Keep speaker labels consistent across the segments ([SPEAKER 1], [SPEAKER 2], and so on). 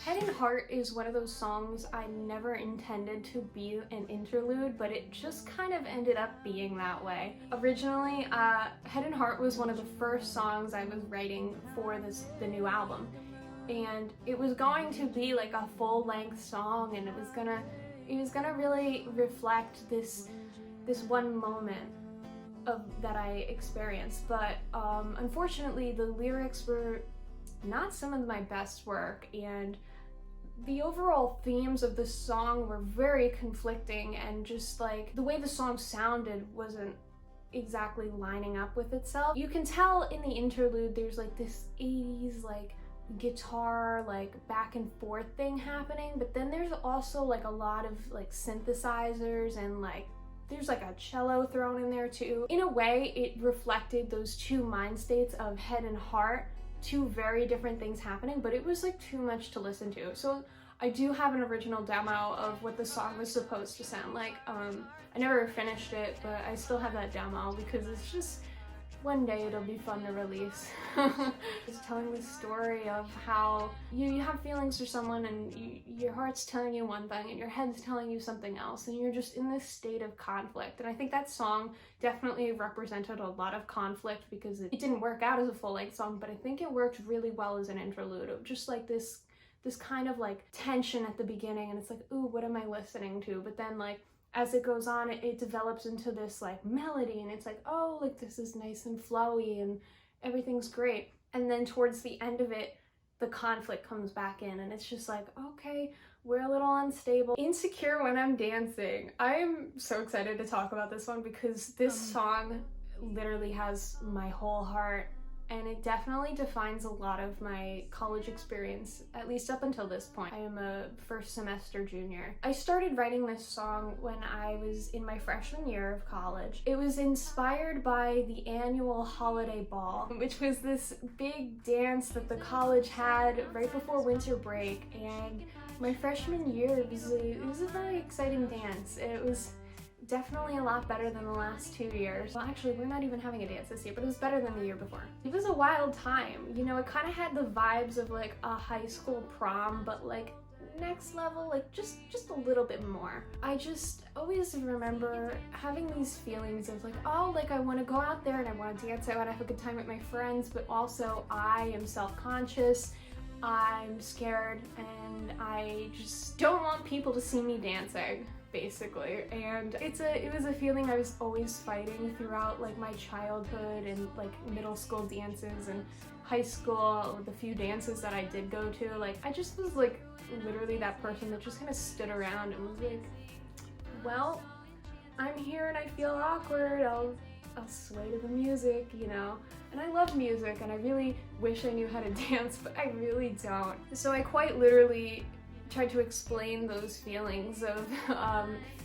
[SPEAKER 1] Head and Heart is one of those songs I never intended to be an interlude, but it just kind of ended up being that way. Originally, Head and Heart was one of the first songs I was writing for the new album. And it was going to be like a full-length song, and it was gonna really reflect this one moment that I experienced. But unfortunately, the lyrics were not some of my best work, and the overall themes of the song were very conflicting, and just like the way the song sounded wasn't exactly lining up with itself. You can tell in the interlude there's like this 80s like guitar like back and forth thing happening, but then there's also like a lot of like synthesizers, and like there's like a cello thrown in there too. In a way, it reflected those two mind states of Head and Heart, two very different things happening, but it was like too much to listen to. So I do have an original demo of what the song was supposed to sound like. I never finished it, but I still have that demo because it's just, one day it'll be fun to release. It's telling the story of how you have feelings for someone, and your heart's telling you one thing and your head's telling you something else, and you're just in this state of conflict. And I think that song definitely represented a lot of conflict because it didn't work out as a full-length song, but I think it worked really well as an interlude of just like this kind of like tension at the beginning, and it's like, ooh, what am I listening to? But then like as it goes on, it develops into this like melody, and it's like, oh, like this is nice and flowy and everything's great. And then towards the end of it, the conflict comes back in, and it's just like, okay, we're a little unstable. Insecure When I'm Dancing. I am so excited to talk about this one because this song literally has my whole heart, and it definitely defines a lot of my college experience, at least up until this point. I am a first semester junior. I started writing this song when I was in my freshman year of college. It was inspired by the annual holiday ball, which was this big dance that the college had right before winter break. And my freshman year, it was a very exciting dance. It was definitely a lot better than the last 2 years. Well, actually, we're not even having a dance this year, but it was better than the year before. It was a wild time. You know, it kind of had the vibes of like a high school prom, but like next level, like just a little bit more. I just always remember having these feelings of like, oh, like I want to go out there and I want to dance, I want to have a good time with my friends, but also I am self-conscious, I'm scared, and I just don't want people to see me dancing, basically. And it was a feeling I was always fighting throughout like my childhood and like middle school dances and high school, the few dances that I did go to. Like I just was like literally that person that just kind of stood around and was like, well, I'm here and I feel awkward, I'll sway to the music, you know. And I love music and I really wish I knew how to dance, but I really don't. So I quite literally tried to explain those feelings of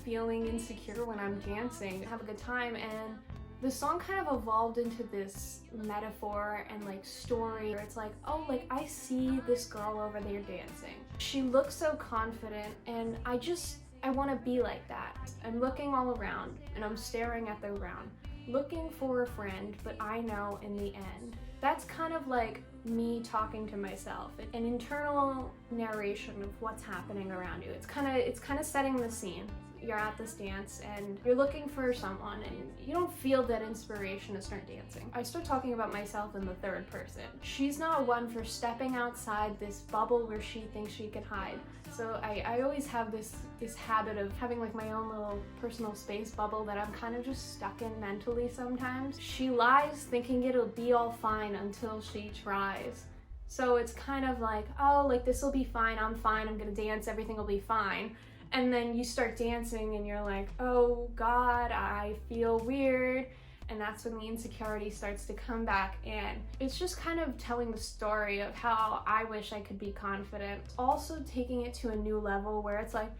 [SPEAKER 1] feeling insecure when I'm dancing, have a good time, and the song kind of evolved into this metaphor and like story where it's like, oh, like I see this girl over there dancing. She looks so confident, and I want to be like that. I'm looking all around and I'm staring at the ground, looking for a friend, but I know in the end. That's kind of like me talking to myself, an internal narration of what's happening around you. It's kind of setting the scene. You're at this dance and you're looking for someone and you don't feel that inspiration to start dancing. I start talking about myself in the third person. She's not one for stepping outside this bubble where she thinks she can hide. So I always have this habit of having like my own little personal space bubble that I'm kind of just stuck in mentally sometimes. She lies thinking it'll be all fine until she tries. So it's kind of like, oh, like this will be fine, I'm gonna dance, everything will be fine. And then you start dancing and you're like, oh God, I feel weird. And that's when the insecurity starts to come back in. It's just kind of telling the story of how I wish I could be confident. Also taking it to a new level where it's like,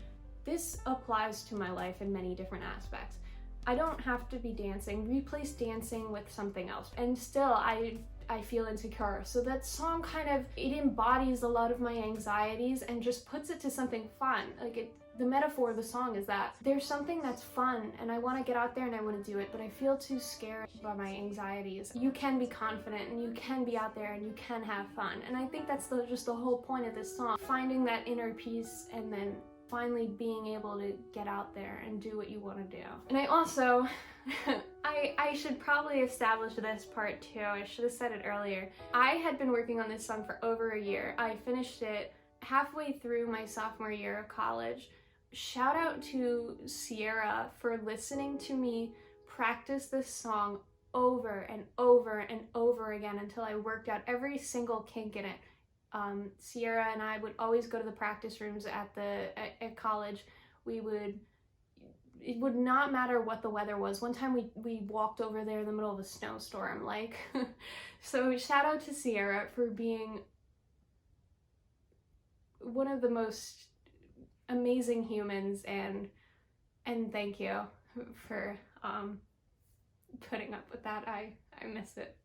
[SPEAKER 1] this applies to my life in many different aspects. I don't have to be dancing. Replace dancing with something else. And still, I feel insecure. So that song kind of, it embodies a lot of my anxieties and just puts it to something fun. Like the metaphor of the song is that there's something that's fun and I want to get out there and I want to do it, but I feel too scared by my anxieties. You can be confident and you can be out there and you can have fun. And I think that's just the whole point of this song. Finding that inner peace and then finally being able to get out there and do what you want to do. And I also, I should probably establish this part too. I should have said it earlier. I had been working on this song for over a year. I finished it halfway through my sophomore year of college. Shout out to Sierra for listening to me practice this song over and over and over again until I worked out every single kink in it. Sierra and I would always go to the practice rooms at college. It would not matter what the weather was. One time we walked over there in the middle of a snowstorm, like. So shout out to Sierra for being one of the most amazing humans, and thank you for putting up with that. I miss it.